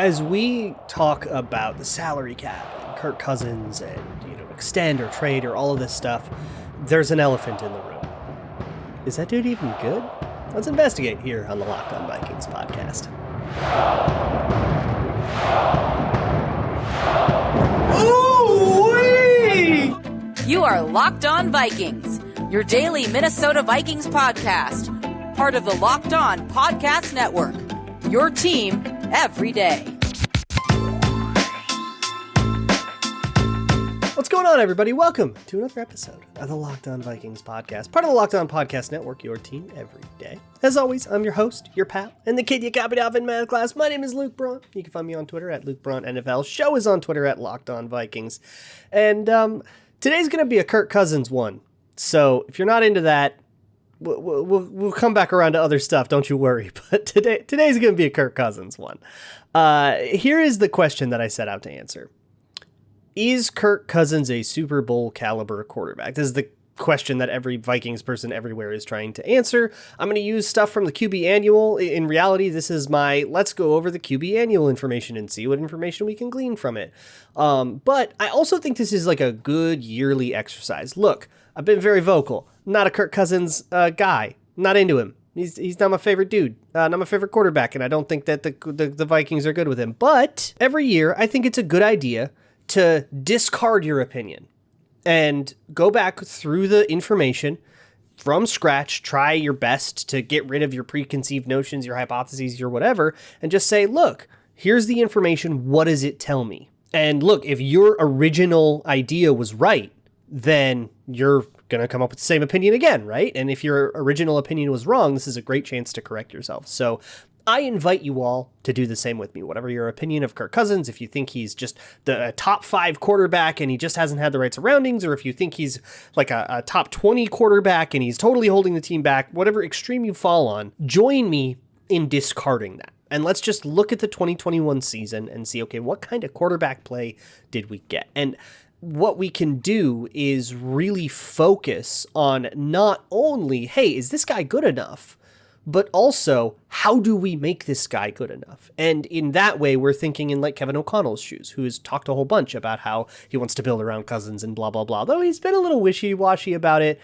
As we talk about the salary cap and Kirk Cousins and, extend or trade or all of this stuff, there's an elephant in the room. Is that dude even good? Let's investigate here on the Locked On Vikings podcast. Ooh-wee! You are Locked On Vikings, your daily Minnesota Vikings podcast, part of the Locked On Podcast Network, your team every day. What's going on, everybody? Welcome to another episode of the Locked On Vikings podcast, part of the Locked On Podcast Network, your team every day. As always, I'm your host, your pal, and the kid you copied off in math class. My name is Luke Braun. You can find me on Twitter at Luke Braun NFL. Show is on Twitter at Locked On Vikings. And today's going to be a Kirk Cousins one. So if you're not into that, we'll come back around to other stuff, don't you worry. But today's going to be a Kirk Cousins one. Here is the question that I set out to answer. Is Kirk Cousins a Super Bowl caliber quarterback? This is the question that every Vikings person everywhere is trying to answer. I'm going to use stuff from the QB Annual. In reality, this is my let's go over the QB Annual information and see what information we can glean from it. But I also think this is like a good yearly exercise. Look, I've been very vocal. I'm not a Kirk Cousins guy. I'm not into him. He's not my favorite dude, not my favorite quarterback, and I don't think that the Vikings are good with him. But every year, I think it's a good idea to discard your opinion and go back through the information from scratch, try your best to get rid of your preconceived notions, your hypotheses, your whatever, and just say, look, here's the information. What does it tell me? And look, if your original idea was right, then you're going to come up with the same opinion again, right? And if your original opinion was wrong, this is a great chance to correct yourself. So I invite you all to do the same with me. Whatever your opinion of Kirk Cousins, if you think he's just the top 5 quarterback and he just hasn't had the right surroundings, or if you think he's like a top 20 quarterback and he's totally holding the team back, whatever extreme you fall on, join me in discarding that. And let's just look at the 2021 season and see, okay, what kind of quarterback play did we get? And what we can do is really focus on not only, hey, is this guy good enough? But also, how do we make this guy good enough? And in that way, we're thinking in like Kevin O'Connell's shoes, who has talked a whole bunch about how he wants to build around Cousins and blah, blah, blah. Though he's been a little wishy-washy about it.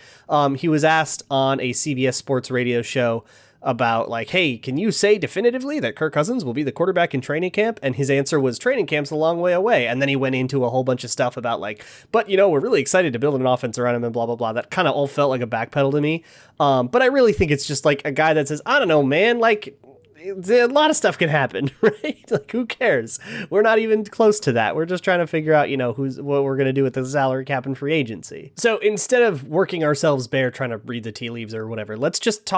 He was asked on a CBS Sports radio show about like, hey, can you say definitively that Kirk Cousins will be the quarterback in training camp? And his answer was training camp's a long way away. And then he went into a whole bunch of stuff about like, but we're really excited to build an offense around him and blah, blah, blah. That kind of all felt like a backpedal to me. But I really think it's just like a guy that says, I don't know, man, like a lot of stuff can happen, right? Like, who cares? We're not even close to that. We're just trying to figure out, what we're going to do with the salary cap and free agency. So instead of working ourselves bare trying to read the tea leaves or whatever, let's just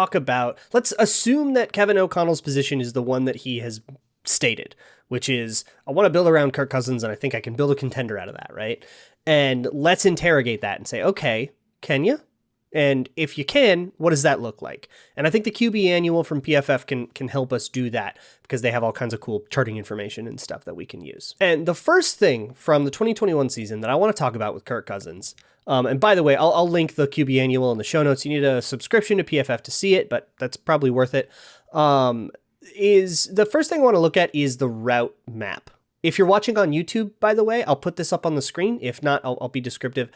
let's assume that Kevin O'Connell's position is the one that he has stated, which is, I want to build around Kirk Cousins and I think I can build a contender out of that, right? And let's interrogate that and say, okay, can you? And if you can, what does that look like? And I think the QB Annual from PFF can help us do that because they have all kinds of cool charting information and stuff that we can use. And the first thing from the 2021 season that I want to talk about with Kirk Cousins, and by the way, I'll link the QB Annual in the show notes. You need a subscription to PFF to see it, but that's probably worth it. Is the first thing I want to look at is the route map. If you're watching on YouTube, by the way, I'll put this up on the screen. If not, I'll be descriptive.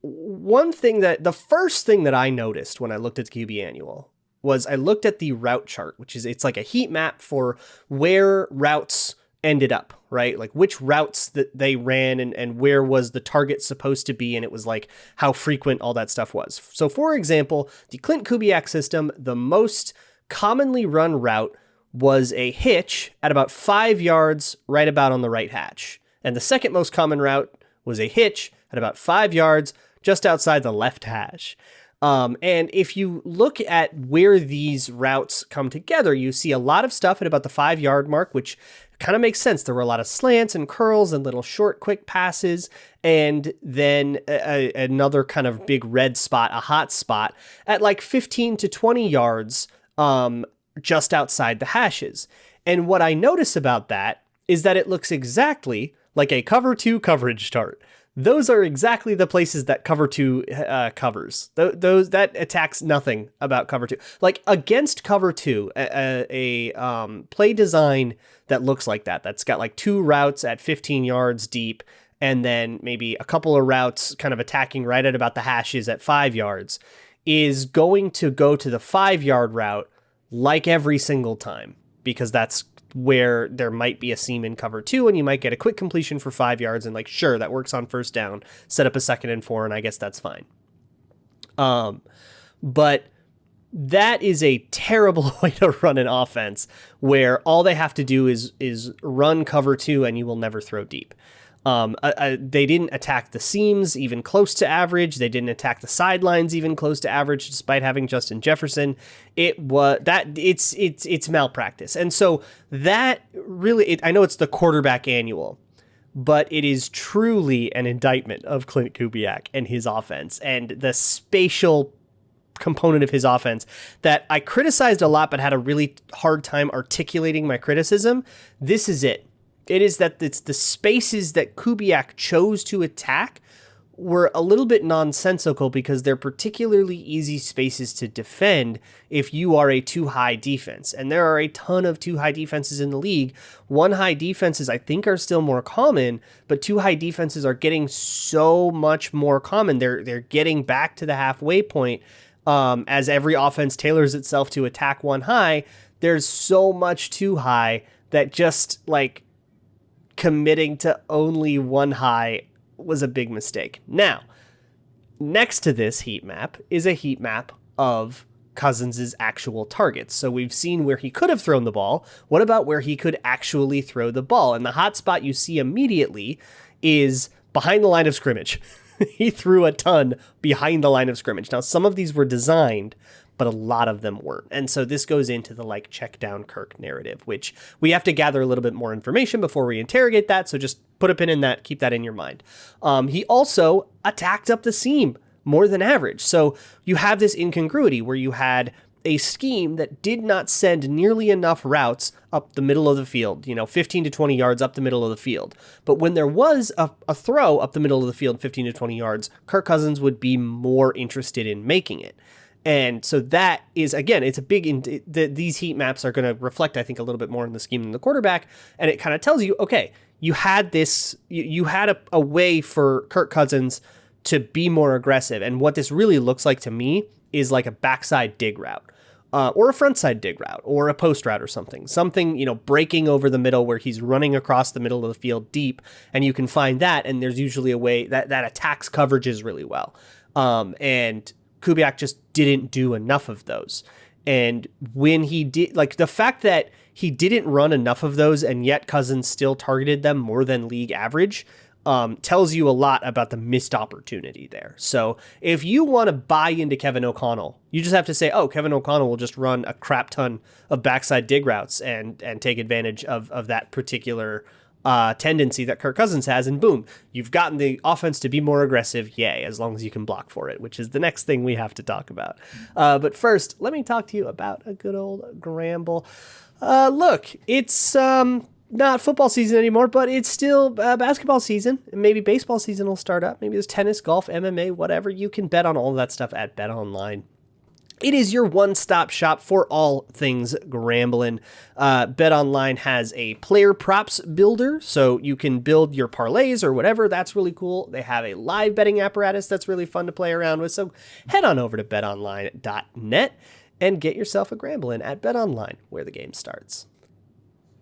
The first thing that I noticed when I looked at the QB Annual was I looked at the route chart, it's like a heat map for where routes ended up, right? Like which routes that they ran and where was the target supposed to be. And it was like how frequent all that stuff was. So for example, the Clint Kubiak system, the most commonly run route was a hitch at about 5 yards right about on the right hatch. And the second most common route was a hitch at about 5 yards just outside the left hash. And if you look at where these routes come together, you see a lot of stuff at about the 5 yard mark, which kind of makes sense. There were a lot of slants and curls and little short, quick passes. And then another kind of big red spot, a hot spot at like 15 to 20 yards just outside the hashes. And what I notice about that is that it looks exactly like a cover 2 coverage chart. those are exactly the places that cover two covers. Those that attacks nothing about cover two. Like against cover two, a play design that looks like that. That's got like 2 routes at 15 yards deep, and then maybe a couple of routes kind of attacking right at about the hashes at 5 yards, is going to go to the 5-yard route like every single time, because that's where there might be a seam in cover 2 and you might get a quick completion for 5 yards, and like, sure, that works on first down, set up a 2nd and 4, and I guess that's fine. But that is a terrible way to run an offense where all they have to do is run cover 2 and you will never throw deep. They didn't attack the seams even close to average. They didn't attack the sidelines even close to average, despite having Justin Jefferson. It's malpractice. And so that really, I know it's the quarterback annual, but it is truly an indictment of Clint Kubiak and his offense and the spatial component of his offense that I criticized a lot, but had a really hard time articulating my criticism. This is it. It is that it's the spaces that Kubiak chose to attack were a little bit nonsensical because they're particularly easy spaces to defend if you are a too high defense. And there are a ton of too high defenses in the league. 1 high defenses I think are still more common, but 2 high defenses are getting so much more common. They're getting back to the halfway point as every offense tailors itself to attack 1 high. There's so much too high that just like committing to only 1 high was a big mistake. Now, next to this heat map is a heat map of Cousins' actual targets. So we've seen where he could have thrown the ball. What about where he could actually throw the ball? And the hot spot you see immediately is behind the line of scrimmage. He threw a ton behind the line of scrimmage. Now, some of these were designed, but a lot of them weren't. And so this goes into the like check down Kirk narrative, which we have to gather a little bit more information before we interrogate that. So just put a pin in that, keep that in your mind. He also attacked up the seam more than average. So you have this incongruity where you had a scheme that did not send nearly enough routes up the middle of the field, 15 to 20 yards up the middle of the field. But when there was a throw up the middle of the field, 15 to 20 yards, Kirk Cousins would be more interested in making it. And so that is, again, it's a big, these heat maps are going to reflect, I think, a little bit more in the scheme than the quarterback. And it kind of tells you, okay, you had this, you had a way for Kirk Cousins to be more aggressive. And what this really looks like to me is like a backside dig route. Or a frontside dig route, or a post route or something, breaking over the middle where he's running across the middle of the field deep, and you can find that, and there's usually a way that attacks coverages really well. And Kubiak just didn't do enough of those. And when he did, like the fact that he didn't run enough of those and yet Cousins still targeted them more than league average, tells you a lot about the missed opportunity there. So if you want to buy into Kevin O'Connell, you just have to say, oh, Kevin O'Connell will just run a crap ton of backside dig routes and take advantage of that particular tendency that Kirk Cousins has. And boom, you've gotten the offense to be more aggressive. Yay, as long as you can block for it, which is the next thing we have to talk about. But first, let me talk to you about a good old Gramble. Look, it's not football season anymore, but it's still basketball season. Maybe baseball season will start up. Maybe there's tennis, golf, MMA, whatever. You can bet on all of that stuff at BetOnline. It is your one-stop shop for all things Gramblin'. BetOnline has a player props builder, so you can build your parlays or whatever. That's really cool. They have a live betting apparatus that's really fun to play around with. So head on over to betonline.net and get yourself a Gramblin' at BetOnline, where the game starts.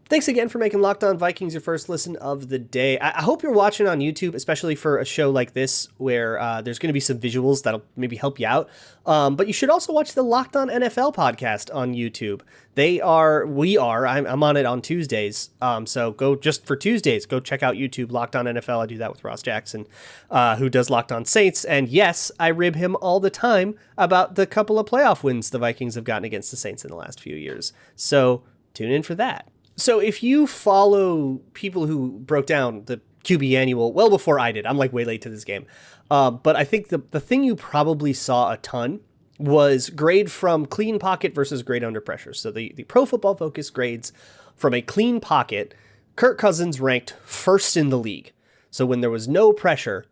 Thanks again for making Locked On Vikings your first listen of the day. I hope you're watching on YouTube, especially for a show like this where there's going to be some visuals that'll maybe help you out. But you should also watch the Locked On NFL podcast on YouTube. I'm on it on Tuesdays. So go just for Tuesdays, go check out YouTube Locked On NFL. I do that with Ross Jackson, who does Locked On Saints. And yes, I rib him all the time about the couple of playoff wins the Vikings have gotten against the Saints in the last few years. So tune in for that. So if you follow people who broke down the QB Annual well before I did, I'm like way late to this game. But I think the thing you probably saw a ton was grade from clean pocket versus grade under pressure. So the Pro Football Focus grades from a clean pocket, Kirk Cousins ranked first in the league. So when there was no pressure,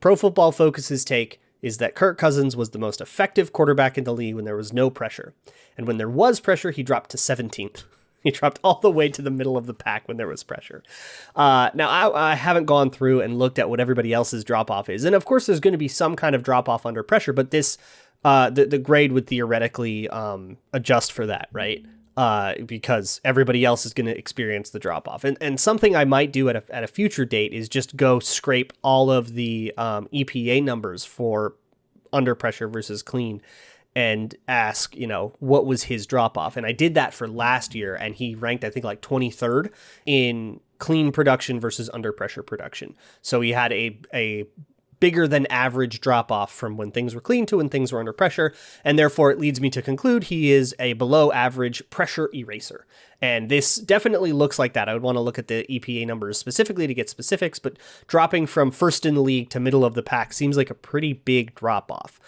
Pro Football Focus's take is that Kirk Cousins was the most effective quarterback in the league when there was no pressure. And when there was pressure, he dropped to 17th. He dropped all the way to the middle of the pack when there was pressure. Now, I haven't gone through and looked at what everybody else's drop-off is. And of course, there's going to be some kind of drop-off under pressure, but this the grade would theoretically adjust for that, right? Because everybody else is going to experience the drop-off. And something I might do at a future date is just go scrape all of the EPA numbers for under pressure versus clean and ask, what was his drop-off? And I did that for last year, and he ranked, I think, like 23rd in clean production versus under pressure production. So he had a bigger than average drop off from when things were clean to when things were under pressure. And therefore it leads me to conclude he is a below average pressure eraser. And this definitely looks like that. I would want to look at the EPA numbers specifically to get specifics, but dropping from first in the league to middle of the pack seems like a pretty big drop off.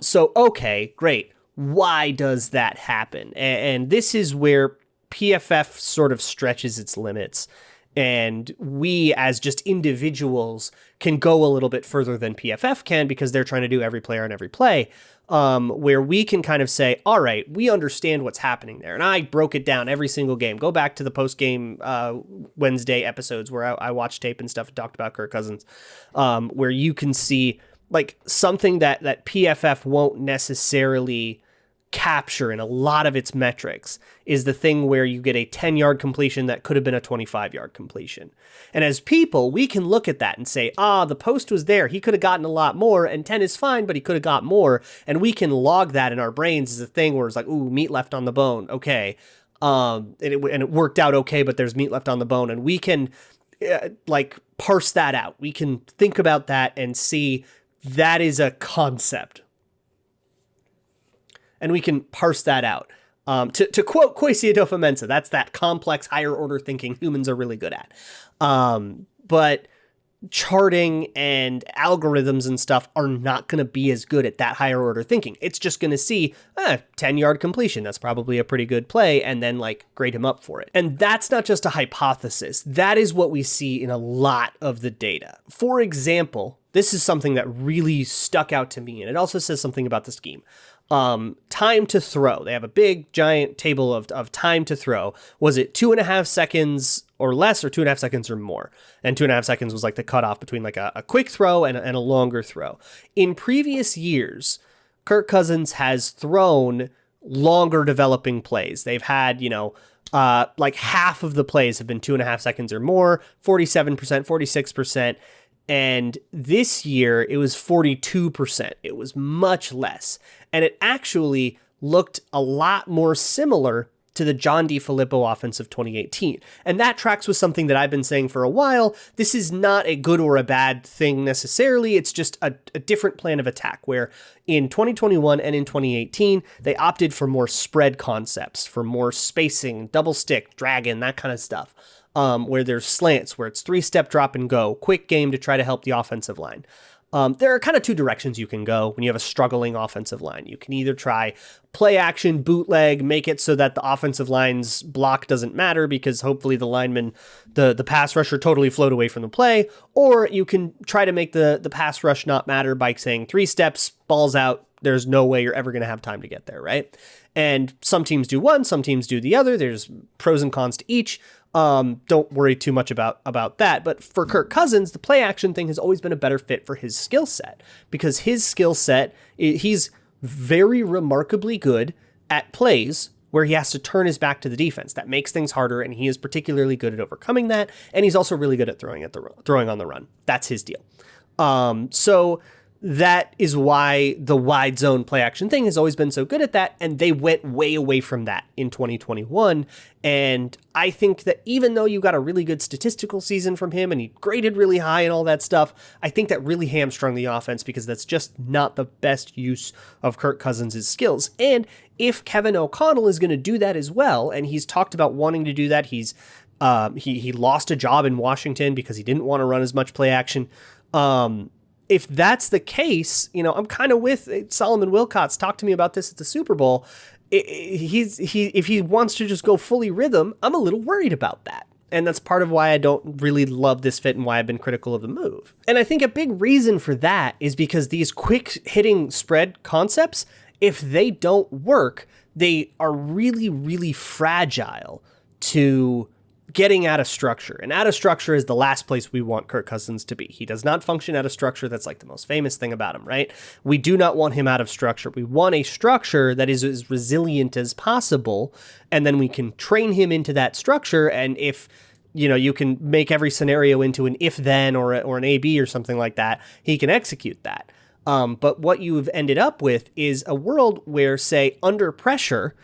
So, okay, great. Why does that happen? And this is where PFF sort of stretches its limits. And we, as just individuals, can go a little bit further than PFF can because they're trying to do every player on every play, where we can kind of say, all right, we understand what's happening there. And I broke it down every single game. Go back to the post-game Wednesday episodes where I watched tape and stuff and talked about Kirk Cousins, where you can see like something that PFF won't necessarily capture in a lot of its metrics is the thing where you get a 10-yard completion that could have been a 25-yard completion. And as people, we can look at that and say, the post was there. He could have gotten a lot more, and 10 is fine, but he could have got more. And we can log that in our brains as a thing where it's like, ooh, meat left on the bone. Okay. And it worked out okay, but there's meat left on the bone. And we can parse that out. We can think about that and see that is a concept. And we can parse that out. To quote Kwesi Adofo-Mensah, that's that complex higher order thinking humans are really good at. But charting and algorithms and stuff are not going to be as good at that higher order thinking. It's just going to see 10-yard completion. That's probably a pretty good play, and then grade him up for it. And that's not just a hypothesis. That is what we see in a lot of the data. For example, this is something that really stuck out to me, and it also says something about the scheme. Time to throw. They have a big giant table of time to throw. Was it 2.5 seconds or less, or 2.5 seconds or more? And 2.5 seconds was the cutoff between a quick throw and a longer throw. In previous years, Kirk Cousins has thrown longer developing plays. They've had, half of the plays have been 2.5 seconds or more, 47%, 46%. And this year it was 42%. It was much less. And it actually looked a lot more similar to the John DeFilippo offense of 2018. And that tracks with something that I've been saying for a while. This is not a good or a bad thing necessarily. It's just a different plan of attack where in 2021 and in 2018, they opted for more spread concepts, for more spacing, double stick, dragon, that kind of stuff. Where there's slants, where it's 3-step drop and go, quick game to try to help the offensive line. There are kind of two directions you can go when you have a struggling offensive line. You can either try play action, bootleg, make it so that the offensive line's block doesn't matter because hopefully the lineman, the pass rusher totally float away from the play, or you can try to make the pass rush not matter by saying 3 steps, balls out, there's no way you're ever going to have time to get there, right? And some teams do one, some teams do the other. There's pros and cons to each. Don't worry too much about that. But for Kirk Cousins, the play action thing has always been a better fit for his skill set because his skill set, he's very remarkably good at plays where he has to turn his back to the defense. That makes things harder, and he is particularly good at overcoming that. And he's also really good at throwing on the run. That's his deal. So that is why the wide zone play action thing has always been so good at that. And they went way away from that in 2021. And I think that even though you got a really good statistical season from him and he graded really high and all that stuff, I think that really hamstrung the offense because that's just not the best use of Kirk Cousins' skills. And if Kevin O'Connell is going to do that as well, and he's talked about wanting to do that, he lost a job in Washington because he didn't want to run as much play action. If that's the case, I'm kind of with Solomon Wilcots. Talked to me about this at the Super Bowl. If he wants to just go fully rhythm, I'm a little worried about that. And that's part of why I don't really love this fit and why I've been critical of the move. And I think a big reason for that is because these quick hitting spread concepts, if they don't work, they are really, really fragile to getting out of structure. And out of structure is the last place we want Kirk Cousins to be. He does not function out of structure. That's like the most famous thing about him, right? We do not want him out of structure. We want a structure that is as resilient as possible, and then we can train him into that structure. And if you can make every scenario into an if-then or an AB or something like that, he can execute that. But what you've ended up with is a world where, say, under pressure,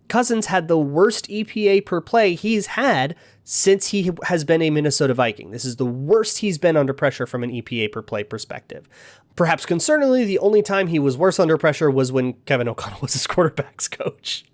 Cousins had the worst EPA per play he's had since he has been a Minnesota Viking. This is the worst he's been under pressure from an EPA per play perspective. Perhaps concerningly, the only time he was worse under pressure was when Kevin O'Connell was his quarterback's coach.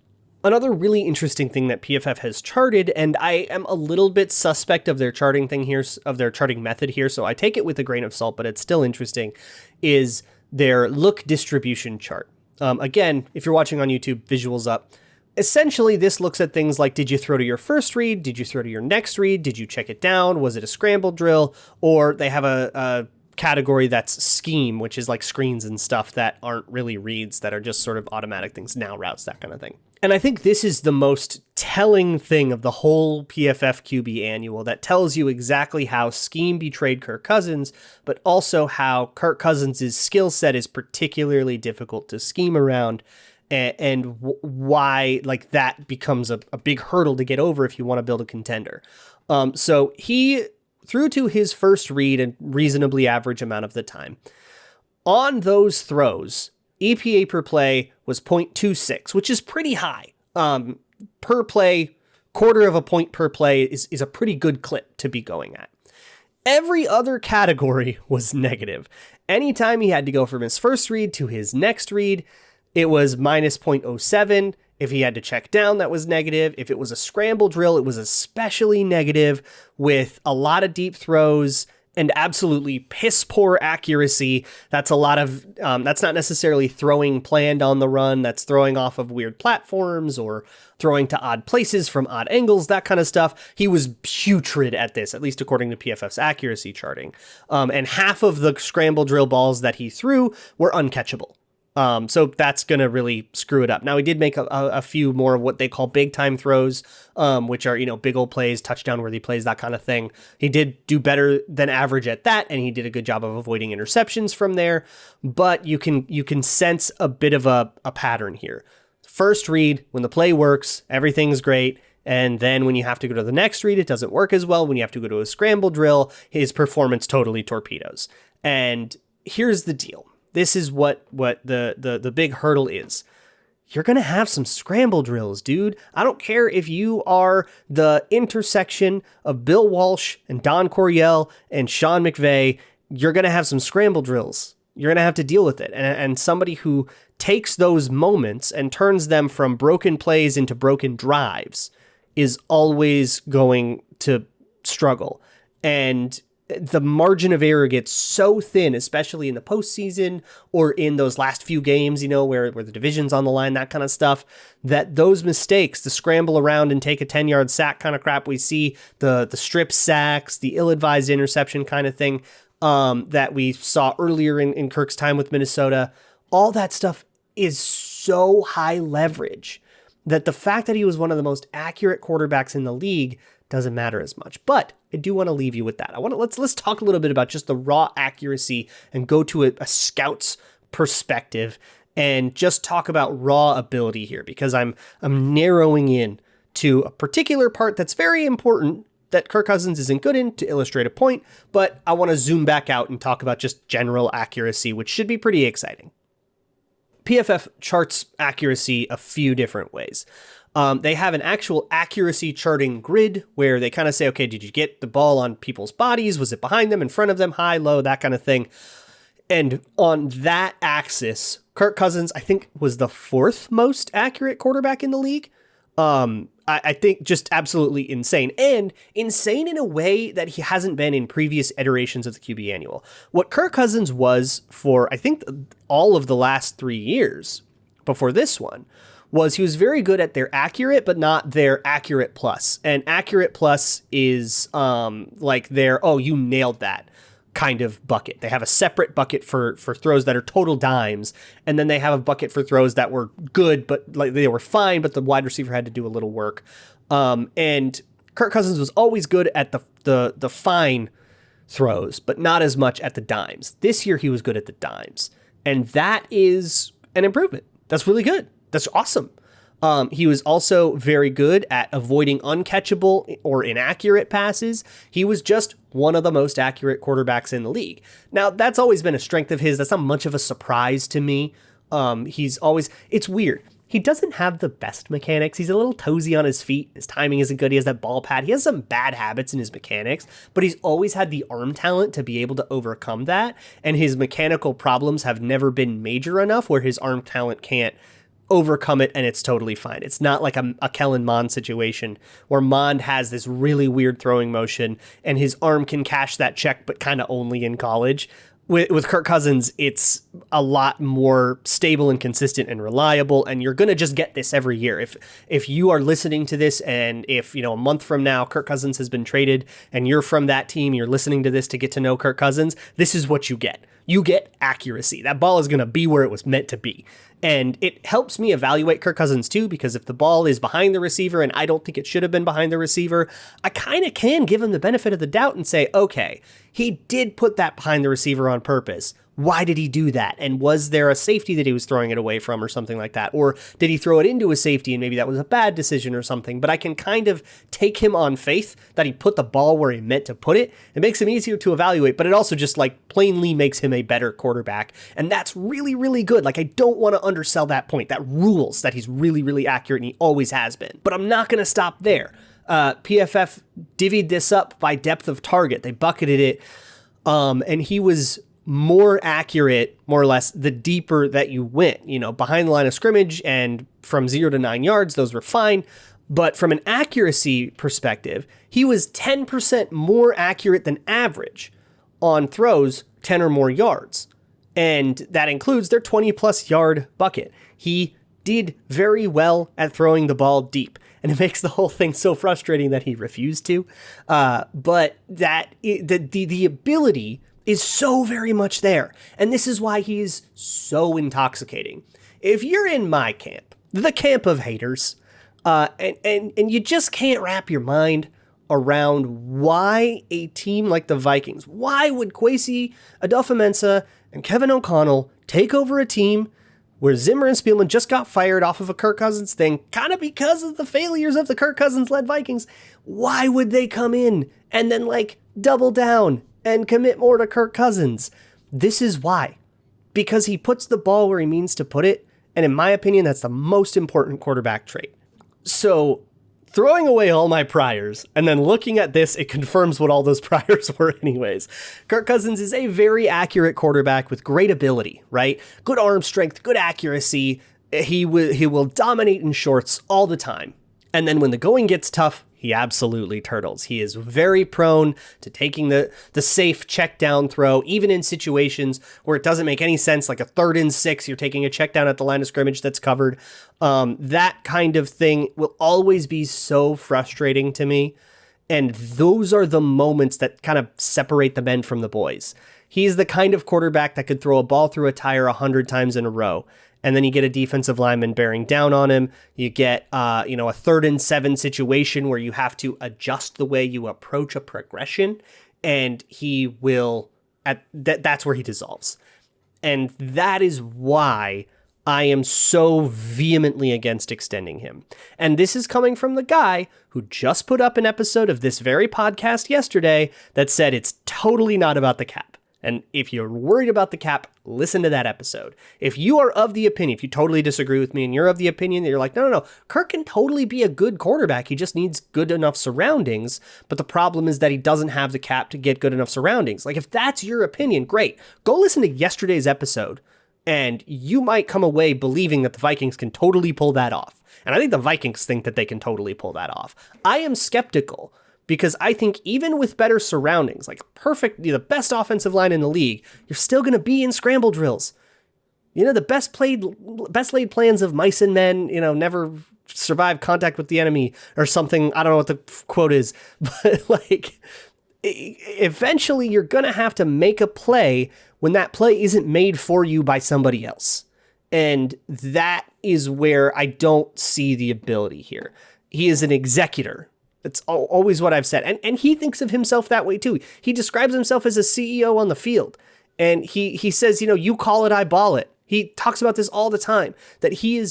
Another really interesting thing that PFF has charted, and I am a little bit suspect of their charting thing here, of their charting method here, so I take it with a grain of salt, but it's still interesting, is their look distribution chart. Again, if you're watching on YouTube, visuals up. Essentially, this looks at things like, did you throw to your first read? Did you throw to your next read? Did you check it down? Was it a scramble drill? Or they have a category that's scheme, which is like screens and stuff that aren't really reads, that are just sort of automatic things, now routes, that kind of thing. And I think this is the most telling thing of the whole PFF QB Annual, that tells you exactly how scheme betrayed Kirk Cousins, but also how Kirk Cousins' skill set is particularly difficult to scheme around. And why like that becomes a big hurdle to get over if you want to build a contender. So he threw to his first read a reasonably average amount of the time. On those throws, EPA per play was 0.26, which is pretty high. Per play, quarter of a point per play is a pretty good clip to be going at. Every other category was negative. Anytime he had to go from his first read to his next read, it was minus 0.07. If he had to check down, that was negative. If it was a scramble drill, it was especially negative, with a lot of deep throws and absolutely piss poor accuracy. That's a lot of, that's not necessarily throwing planned on the run. That's throwing off of weird platforms or throwing to odd places from odd angles, that kind of stuff. He was putrid at this, at least according to PFF's accuracy charting. And half of the scramble drill balls that he threw were uncatchable. So that's going to really screw it up. Now, he did make a few more of what they call big time throws, which are, big old plays, touchdown worthy plays, that kind of thing. He did do better than average at that, and he did a good job of avoiding interceptions from there. But you can sense a bit of a pattern here. First read, when the play works, everything's great. And then when you have to go to the next read, it doesn't work as well. When you have to go to a scramble drill, his performance totally torpedoes. And here's the deal. This is what the big hurdle is. You're going to have some scramble drills, dude. I don't care if you are the intersection of Bill Walsh and Don Coryell and Sean McVay. You're going to have some scramble drills. You're going to have to deal with it. And somebody who takes those moments and turns them from broken plays into broken drives is always going to struggle. And the margin of error gets so thin, especially in the postseason or in those last few games, where the division's on the line, that kind of stuff, that those mistakes, the scramble around and take a 10-yard sack kind of crap we see, the strip sacks, the ill-advised interception kind of thing that we saw earlier in Kirk's time with Minnesota, all that stuff is so high leverage that the fact that he was one of the most accurate quarterbacks in the league doesn't matter as much. But I do want to leave you with that. Let's talk a little bit about just the raw accuracy and go to a scout's perspective and just talk about raw ability here, because I'm narrowing in to a particular part that's very important that Kirk Cousins isn't good in, to illustrate a point, but I want to zoom back out and talk about just general accuracy, which should be pretty exciting. PFF charts accuracy a few different ways. They have an actual accuracy charting grid where they kind of say, okay, did you get the ball on people's bodies? Was it behind them, in front of them, high, low, that kind of thing? And on that axis, Kirk Cousins, I think, was the fourth most accurate quarterback in the league. I think just absolutely insane, and insane in a way that he hasn't been in previous iterations of the QB Annual. What Kirk Cousins was for, I think, all of the last 3 years before this one was he was very good at their accurate, but not their accurate plus. And accurate plus is like their, oh, you nailed that kind of bucket. They have a separate bucket for throws that are total dimes, and then they have a bucket for throws that were good, but like they were fine, but the wide receiver had to do a little work. And Kirk Cousins was always good at the fine throws, but not as much at the dimes. This year he was good at the dimes, and that is an improvement. That's really good. That's awesome. He was also very good at avoiding uncatchable or inaccurate passes. He was just one of the most accurate quarterbacks in the league. Now, that's always been a strength of his. That's not much of a surprise to me. It's weird. He doesn't have the best mechanics. He's a little toesy on his feet. His timing isn't good. He has that ball pad. He has some bad habits in his mechanics, but he's always had the arm talent to be able to overcome that. And his mechanical problems have never been major enough where his arm talent can't overcome it, and it's totally fine. It's not like a Kellen Mond situation where Mond has this really weird throwing motion and his arm can cash that check, but kind of only in college. With Kirk Cousins, it's a lot more stable and consistent and reliable, and you're going to just get this every year. If you are listening to this, and if, a month from now, Kirk Cousins has been traded, and you're from that team, you're listening to this to get to know Kirk Cousins, this is what you get. You get accuracy. That ball is going to be where it was meant to be. And it helps me evaluate Kirk Cousins too, because if the ball is behind the receiver and I don't think it should have been behind the receiver, I kind of can give him the benefit of the doubt and say, okay, he did put that behind the receiver on purpose. Why did he do that? And was there a safety that he was throwing it away from or something like that? Or did he throw it into a safety and maybe that was a bad decision or something? But I can kind of take him on faith that he put the ball where he meant to put it. It makes him easier to evaluate, but it also just like plainly makes him a better quarterback. And that's really, really good. Like, I don't want to undersell that point. That rules that he's really, really accurate, and he always has been. But I'm not going to stop there. PFF divvied this up by depth of target. They bucketed it. And he was more accurate, more or less, the deeper that you went, behind the line of scrimmage and from 0 to 9 yards, those were fine. But from an accuracy perspective, he was 10% more accurate than average on throws 10 or more yards. And that includes their 20 plus yard bucket. He did very well at throwing the ball deep. And it makes the whole thing so frustrating that he refused to. But that the ability is so very much there. And this is why he is so intoxicating. If you're in my camp, the camp of haters, and you just can't wrap your mind around why a team like the Vikings, why would Kwesi Adolfo-Mensah and Kevin O'Connell take over a team where Zimmer and Spielman just got fired off of a Kirk Cousins thing, kind of because of the failures of the Kirk Cousins-led Vikings? Why would they come in and then double down and commit more to Kirk Cousins? This is why. Because he puts the ball where he means to put it, and in my opinion, that's the most important quarterback trait. So, throwing away all my priors, and then looking at this, it confirms what all those priors were anyways. Kirk Cousins is a very accurate quarterback with great ability, right? Good arm strength, good accuracy. He will dominate in shorts all the time. And then when the going gets tough, he absolutely turtles. He is very prone to taking the safe check down throw, even in situations where it doesn't make any sense, like a 3rd and 6, you're taking a check down at the line of scrimmage that's covered. That kind of thing will always be so frustrating to me. And those are the moments that kind of separate the men from the boys. He's the kind of quarterback that could throw a ball through a tire 100 times in a row. And then you get a defensive lineman bearing down on him. You get, a 3rd and 7 situation where you have to adjust the way you approach a progression, and he will. That's where he dissolves, and that is why I am so vehemently against extending him. And this is coming from the guy who just put up an episode of this very podcast yesterday that said it's totally not about the cap. And if you're worried about the cap, listen to that episode. If you are of the opinion, if you totally disagree with me and you're of the opinion that you're like, no, Kirk can totally be a good quarterback. He just needs good enough surroundings. But the problem is that he doesn't have the cap to get good enough surroundings. Like, if that's your opinion, great. Go listen to yesterday's episode and you might come away believing that the Vikings can totally pull that off. And I think the Vikings think that they can totally pull that off. I am skeptical, because I think even with better surroundings, like the best offensive line in the league, you're still going to be in scramble drills. The best laid plans of mice and men, never survive contact with the enemy or something. I don't know what the quote is, but like eventually you're going to have to make a play when that play isn't made for you by somebody else. And that is where I don't see the ability here. He is an executor. That's always what I've said. And he thinks of himself that way too. He describes himself as a CEO on the field. And he says, you call it, I ball it. He talks about this all the time, that he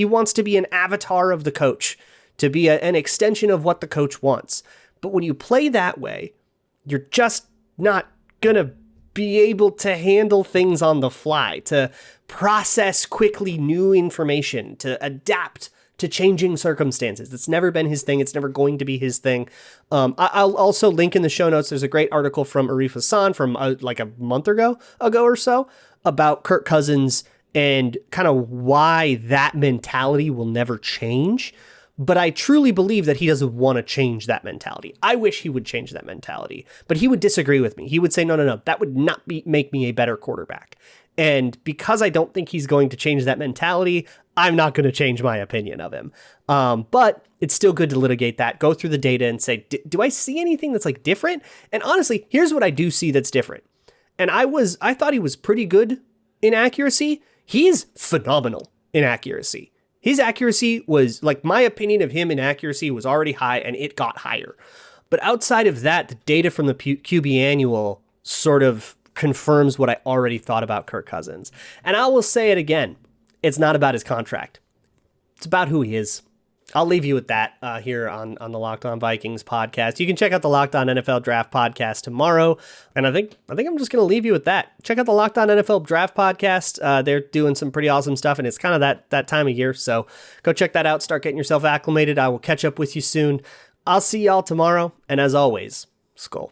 wants to be an avatar of the coach, to be an extension of what the coach wants. But when you play that way, you're just not going to be able to handle things on the fly, to process quickly new information, to adapt to changing circumstances. That's never been his thing. It's never going to be his thing. I'll also link in the show notes. There's a great article from Arif Hassan from like a month ago or so about Kirk Cousins and kind of why that mentality will never change. But I truly believe that he doesn't want to change that mentality. I wish he would change that mentality, but he would disagree with me. He would say, no, that would not make me a better quarterback. And because I don't think he's going to change that mentality, I'm not going to change my opinion of him. But it's still good to litigate that, go through the data and say, do I see anything that's like different? And honestly, here's what I do see that's different. And I thought he was pretty good in accuracy. He's phenomenal in accuracy. His accuracy was, like, my opinion of him in accuracy was already high, and it got higher. But outside of that, the data from the QB Annual sort of confirms what I already thought about Kirk Cousins. And I will say it again. It's not about his contract. It's about who he is. I'll leave you with that here on the Locked On Vikings podcast. You can check out the Locked On NFL Draft podcast tomorrow. And I think I'm just going to leave you with that. Check out the Locked On NFL Draft podcast. They're doing some pretty awesome stuff, and it's kind of that time of year. So go check that out. Start getting yourself acclimated. I will catch up with you soon. I'll see y'all tomorrow. And as always, Skull.